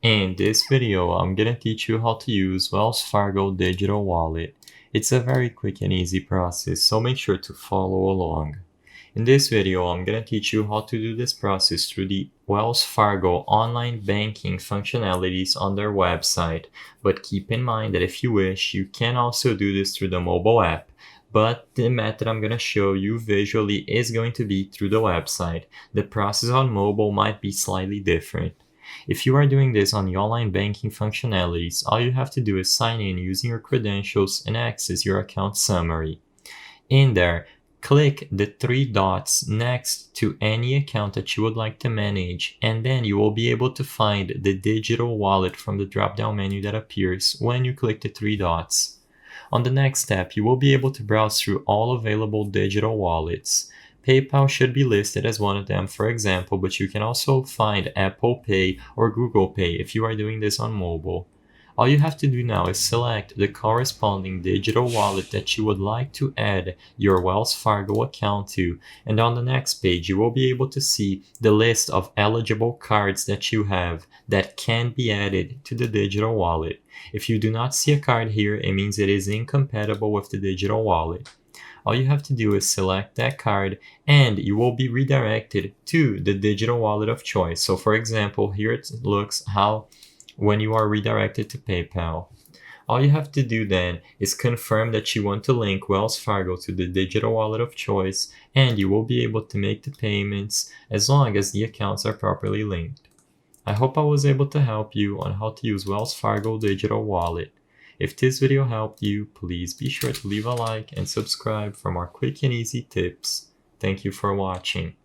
In this video, I'm gonna teach you how to use Wells Fargo Digital Wallet. It's a very quick and easy process, so make sure to follow along. In this video, I'm gonna teach you how to do this process through the Wells Fargo online banking functionalities on their website. But keep in mind that if you wish, you can also do this through the mobile app. But the method I'm gonna show you visually is going to be through the website. The process on mobile might be slightly different. If you are doing this on the online banking functionalities, all you have to do is sign in using your credentials and access your account summary. In there, click the three dots next to any account that you would like to manage, and then you will be able to find the digital wallet from the drop-down menu that appears when you click the three dots. On the next step, you will be able to browse through all available digital wallets. PayPal should be listed as one of them, for example, but you can also find Apple Pay or Google Pay if you are doing this on mobile. All you have to do now is select the corresponding digital wallet that you would like to add your Wells Fargo account to, and on the next page you will be able to see the list of eligible cards that you have that can be added to the digital wallet. If you do not see a card here, it means it is incompatible with the digital wallet. All you have to do is select that card and you will be redirected to the digital wallet of choice. So for example, here it looks how when you are redirected to PayPal. All you have to do then is confirm that you want to link Wells Fargo to the digital wallet of choice, and you will be able to make the payments as long as the accounts are properly linked. I hope I was able to help you on how to use Wells Fargo Digital Wallet. If this video helped you, please be sure to leave a like and subscribe for more quick and easy tips. Thank you for watching.